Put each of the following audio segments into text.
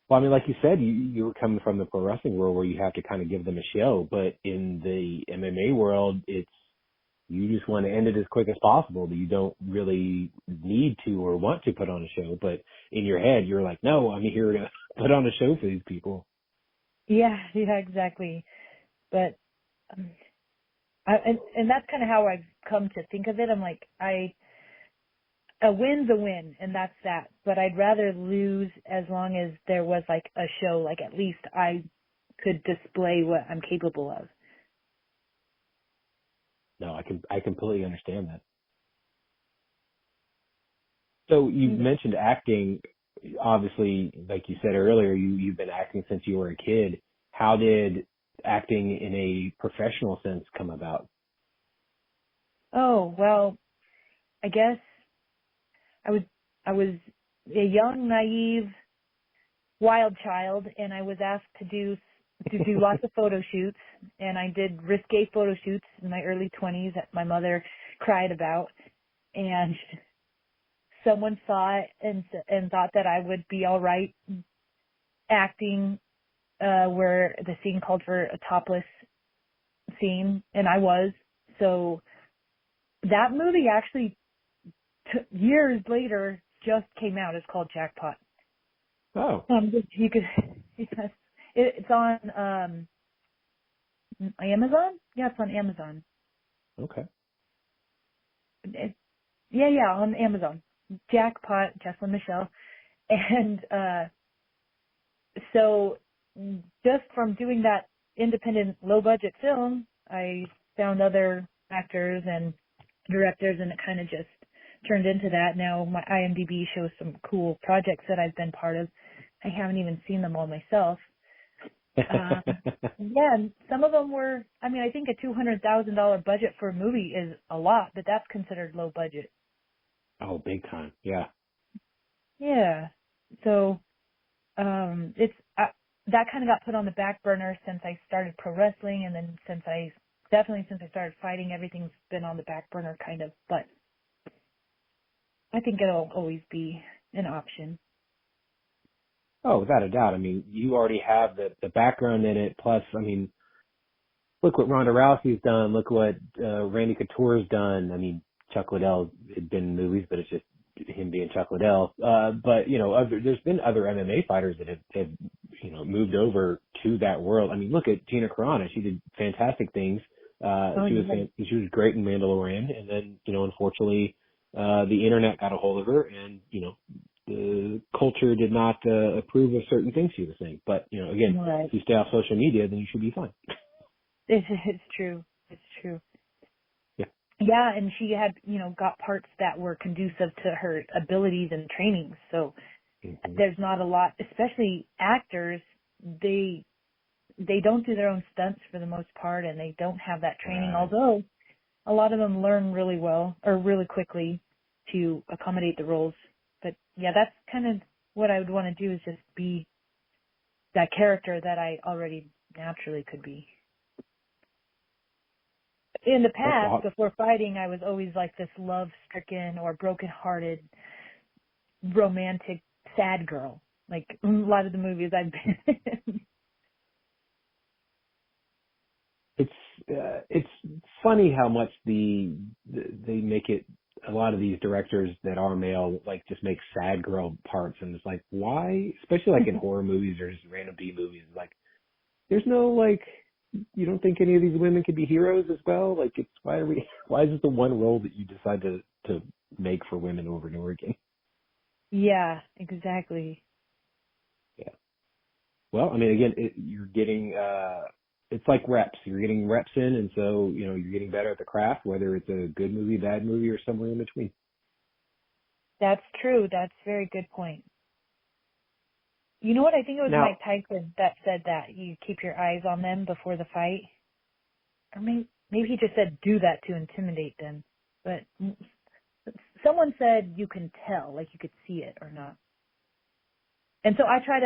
Well, I mean, like you said, you were coming from the pro wrestling world where you have to kind of give them a show, but in the MMA world, it's you just want to end it as quick as possible. You don't really need to or want to put on a show, but in your head, you're like, no, I'm here to put on a show for these people. Yeah, exactly. But and that's kind of how I've come to think of it. I'm like, a win's a win, and that's that. But I'd rather lose as long as there was like a show, like at least I could display what I'm capable of. No, I completely understand that. So you mentioned acting. Obviously, like you said earlier, you've been acting since you were a kid. How did acting in a professional sense come about? Oh, well, I guess I was a young, naive, wild child, and I was asked to do lots of photo shoots, and I did risque photo shoots in my early 20s that my mother cried about, and someone saw it and thought that I would be all right acting where the scene called for a topless scene, and I was. So that movie actually years later just came out. It's called Jackpot. Oh, You could, yes, it's on Amazon. Yeah, it's on Amazon. okay. Yeah, on Amazon. Jackpot, Jeslen Mishelle, and so just from doing that independent, low budget film, I found other actors and directors, and it kind of just turned into that. Now my IMDb shows some cool projects that I've been part of. I haven't even seen them all myself. Yeah, and some of them were, I mean, I think a $200,000 budget for a movie is a lot, but that's considered low budget. Oh, big time. Yeah. Yeah. So, it's, that kind of got put on the back burner since I started pro wrestling, and then since I started fighting, everything's been on the back burner kind of, but I think it'll always be an option. Oh, without a doubt. I mean, you already have the background in it. Plus, I mean, look what Ronda Rousey's done. Look what Randy Couture's done. I mean, Chuck Liddell had been in movies, but it's just him being Chuck Liddell. But you know, there's been other MMA fighters that have moved over to that world. I mean, look at Gina Carano. She did fantastic things. She was great in Mandalorian, and then unfortunately, the internet got a hold of her, and the culture did not approve of certain things she was saying. But again, Right. if you stay off social media, then you should be fine. It's true. It's true. Yeah. Yeah, and she had, got parts that were conducive to her abilities and training. So there's not a lot, especially actors, they don't do their own stunts for the most part, and they don't have that training, Right. although a lot of them learn really well or really quickly to accommodate the roles. But yeah, that's kind of what I would want to do, is just be that character that I already naturally could be. In the past, before fighting, I was always like this love-stricken or broken-hearted, romantic, sad girl. Like a lot of the movies I've been in. It's funny how much they make it. A lot of these directors that are male just make sad girl parts, and it's like, why? Especially like in horror movies or just random B movies. Like, there's no you don't think any of these women could be heroes as well? Like, it's why is it the one role that you decide to make for women over and over again? Yeah, exactly. Yeah. Well, I mean, again, you're getting it's like reps. You're getting reps in, and so you're getting better at the craft, whether it's a good movie, bad movie, or somewhere in between. That's true. That's a very good point. You know what? I think it was Now, Mike Tyson that said that you keep your eyes on them before the fight. Or maybe he just said do that to intimidate them. But someone said you can tell, like you could see it or not. And so I try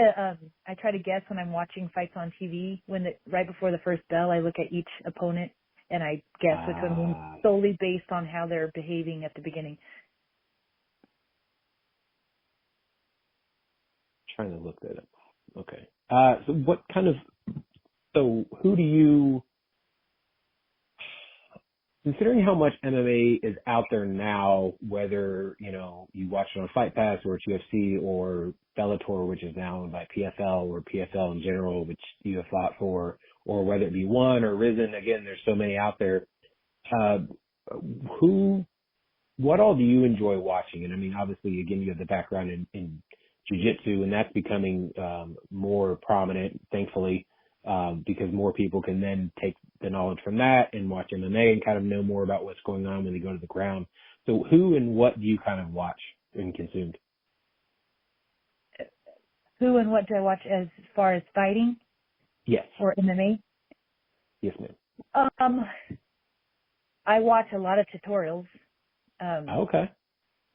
to guess when I'm watching fights on TV, right before the first bell, I look at each opponent and I guess which one wins, solely based on how they're behaving at the beginning. Trying to look that up. Okay. So what kind of, so who do you, considering how much MMA is out there now, whether, you watch it on Fight Pass or it's UFC or Bellator, which is now owned by PFL, or PFL in general, which you have fought for, or whether it be One or Risen, again, there's so many out there. Uh, who, what all do you enjoy watching? And I mean, obviously, again, you have the background in jiu-jitsu, and that's becoming more prominent, thankfully, because more people can then take the knowledge from that and watch MMA and kind of know more about what's going on when they go to the ground. So who and what do you kind of watch and consume? Who and what do I watch as far as fighting Yes. or MMA? Yes, ma'am. I watch a lot of tutorials. Okay.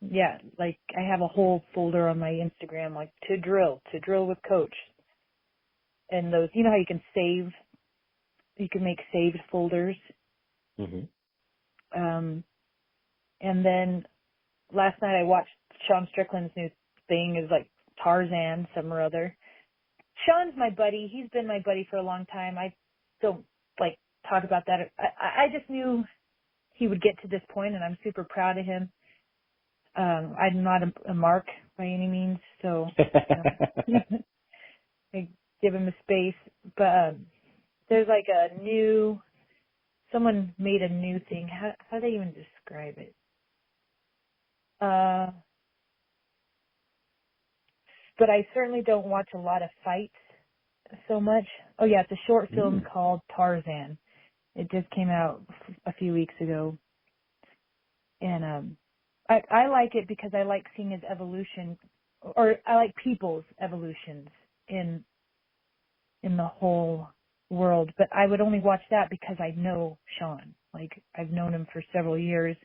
Yeah, like I have a whole folder on my Instagram, like to drill with coach. And those, how you can make saved folders. Mm-hmm. And then last night I watched Sean Strickland's new thing, is like Tarzan, some or other. Sean's my buddy. He's been my buddy for a long time. I don't like talk about that. I just knew he would get to this point, and I'm super proud of him. I'm not a mark by any means, so I give him a space. But there's like someone made a new thing. How do they even describe it? But I certainly don't watch a lot of fights so much. Oh yeah, it's a short film called Tarzan. It just came out a few weeks ago. And I like it because I like seeing his evolution, or I like people's evolutions in the whole world. But I would only watch that because I know Sean. Like, I've known him for several years.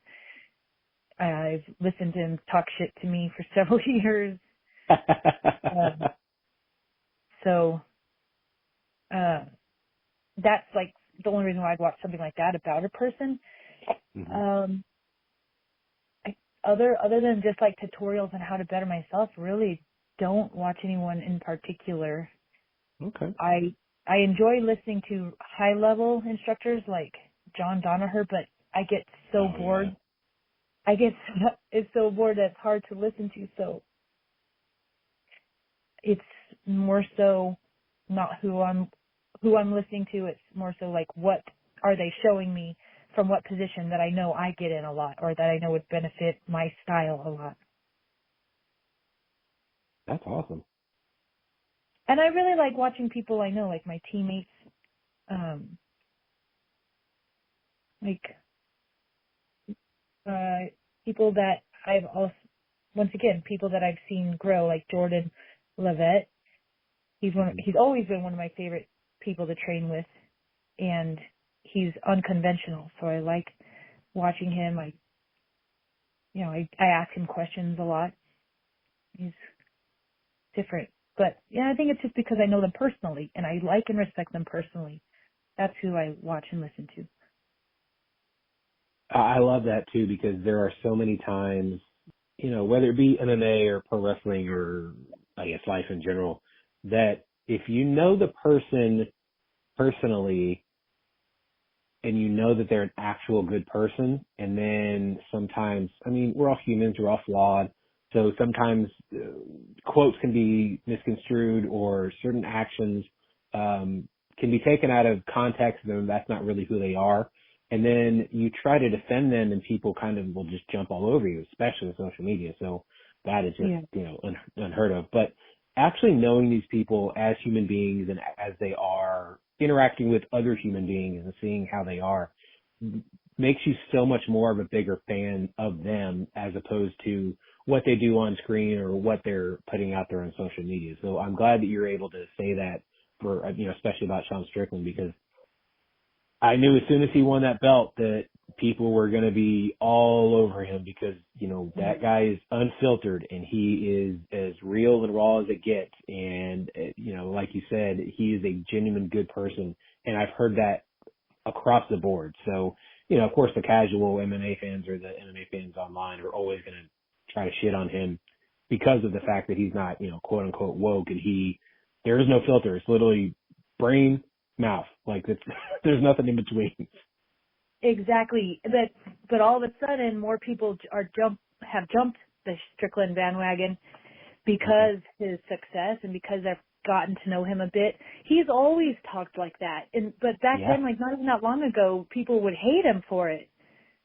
I've listened to him talk shit to me for several years. So that's like the only reason why I'd watch something like that about a person. Mm-hmm. Other than just like tutorials on how to better myself, really don't watch anyone in particular. Okay. I enjoy listening to high level instructors like John Donaher, but I get so bored. Yeah. It's so bored that it's hard to listen to. So it's more so not who I'm listening to. It's more so like, what are they showing me from what position that I know I get in a lot, or that I know would benefit my style a lot. That's awesome. And I really like watching people I know, like my teammates, people that I've also, once again, people that I've seen grow, like Jordan Levitt. He's always been one of my favorite people to train with, and he's unconventional. So I like watching him. I ask him questions a lot. He's different. But yeah, I think it's just because I know them personally, and I like and respect them personally. That's who I watch and listen to. I love that too, because there are so many times, whether it be MMA or pro wrestling or I guess life in general, that if you know the person personally and you know that they're an actual good person, and then sometimes, I mean, we're all humans, we're all flawed. So sometimes quotes can be misconstrued, or certain actions can be taken out of context, and that's not really who they are. And then you try to defend them, and people kind of will just jump all over you, especially with social media. So that is just, unheard of. But actually knowing these people as human beings and as they are, interacting with other human beings and seeing how they are, makes you so much more of a bigger fan of them, as opposed to what they do on screen or what they're putting out there on social media. So I'm glad that you're able to say that for, especially about Sean Strickland, because I knew as soon as he won that belt that people were going to be all over him, because, that guy is unfiltered and he is as real and raw as it gets. And, like you said, he is a genuine good person. And I've heard that across the board. So, of course, the casual MMA fans or the MMA fans online are always going to try to shit on him because of the fact that he's not, quote unquote woke, and he there is no filter. It's literally brain, mouth. Like it's, there's nothing in between. Exactly. But all of a sudden, more people have jumped the Strickland bandwagon because his success and because I've gotten to know him a bit. He's always talked like that. But back then, like not even that long ago, people would hate him for it.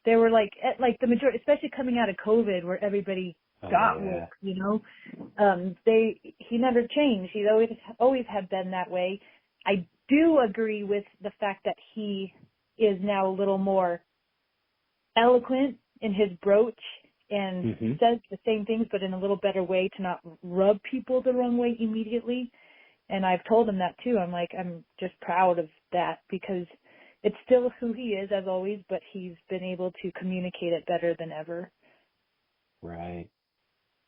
They were like the majority, especially coming out of COVID, where everybody got woke. You know, he never changed. He's always had been that way. I do agree with the fact that he is now a little more eloquent in his broach and says the same things, but in a little better way to not rub people the wrong way immediately. And I've told him that too. I'm like, I'm just proud of that because it's still who he is as always, but he's been able to communicate it better than ever. Right.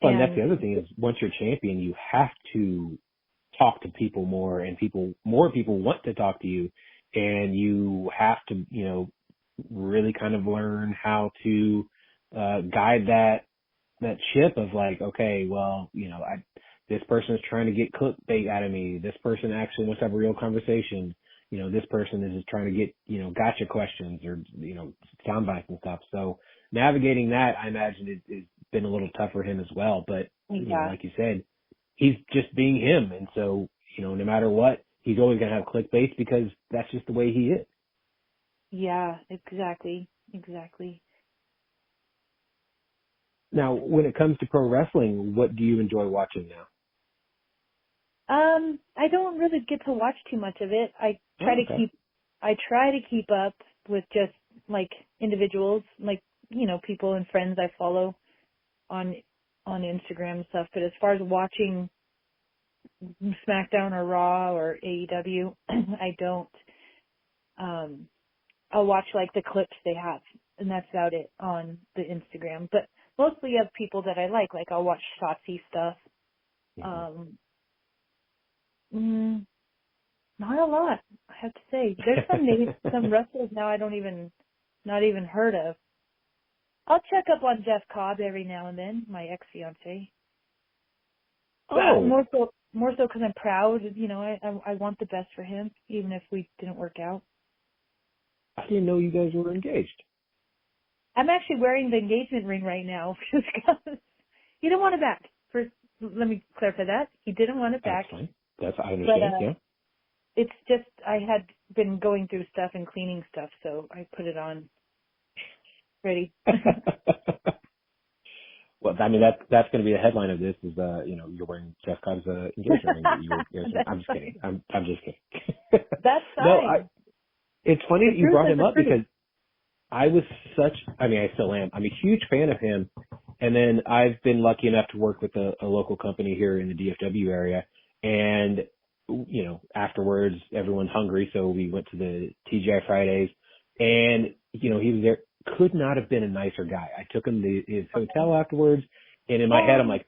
Well, and that's the other thing is once you're champion, you have to talk to people more, and more people want to talk to you, and you have to, you know, really kind of learn how to guide that ship of like, okay, well, you know, this person is trying to get clickbait out of me. This person actually wants to have a real conversation. You know, this person is just trying to get, you know, gotcha questions or, you know, sound bites and stuff. So navigating that, I imagine it's been a little tough for him as well. But, you know, like you said, he's just being him. And so, you know, no matter what, he's always going to have clickbait because that's just the way he is. Yeah, exactly. Now, when it comes to pro wrestling, what do you enjoy watching now? I don't really get to watch too much of it. I try to keep up with just like individuals, like, you know, people and friends I follow on Instagram and stuff. But as far as watching SmackDown or Raw or AEW, I don't. I'll watch like the clips they have, and that's about it on the Instagram. But mostly of people that I like I'll watch Shotzi stuff. Not a lot, I have to say. There's some wrestlers now I don't not even heard of. I'll check up on Jeff Cobb every now and then, my ex-fiance. Oh. More so because I'm proud. You know, I want the best for him, even if we didn't work out. I didn't know you guys were engaged. I'm actually wearing the engagement ring right now because he didn't want it back. First, let me clarify that. He didn't want it back. That's fine. I understand, yeah. It's just I had been going through stuff and cleaning stuff, so I put it on. Ready. Well, I mean, that's going to be the headline of this is, you know, you're wearing Jeff Cobb's engagement ring. I'm just kidding. I'm just kidding. That's fine. No, it's funny that you brought him up because I still am. I'm a huge fan of him. And then I've been lucky enough to work with a local company here in the DFW area. And, you know, afterwards, everyone's hungry. So we went to the TGI Fridays and, you know, he was there. Could not have been a nicer guy. I took him to his hotel afterwards. And in my head, I'm like,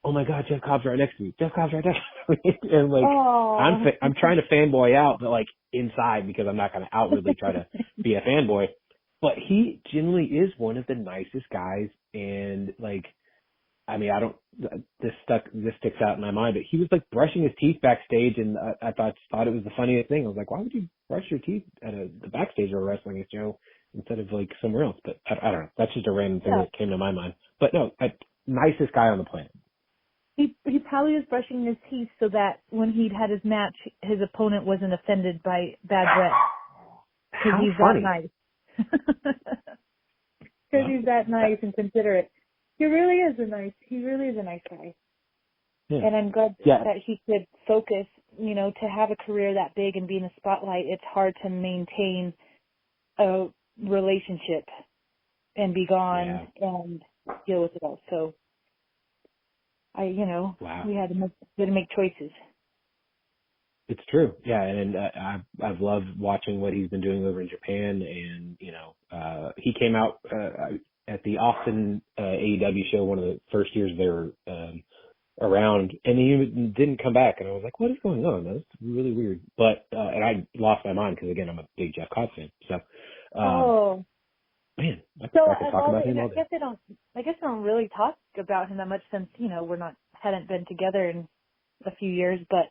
oh my God, Jeff Cobb's right next to me. Jeff Cobb's right next to me. And like, I'm trying to fanboy out, but like inside because I'm not going to outwardly try to be a fanboy. But he genuinely is one of the nicest guys. And like, I mean, this sticks out in my mind, but he was like brushing his teeth backstage. And I thought it was the funniest thing. I was like, why would you brush your teeth at the backstage of a wrestling show instead of like somewhere else? But I don't know. That's just a random thing that came to my mind. But no, nicest guy on the planet. He probably was brushing his teeth so that when he'd had his match, his opponent wasn't offended by bad breath. How he's funny. That nice. Because he's that nice and considerate. He really is a nice guy. Yeah. And I'm glad that he could focus, you know, to have a career that big and be in the spotlight. It's hard to maintain a relationship and be gone and deal with it all. So we had to make choices. It's true. Yeah. And I've loved watching what he's been doing over in Japan. And, you know, he came out, at the Austin, AEW show, one of the first years they were, around, and he didn't come back. And I was like, what is going on? That's really weird. But, and I lost my mind because again, I'm a big Jeff Cobb fan. So, man, I could talk about him all day. I guess I don't really talk about him that much since, you know, hadn't been together in a few years, but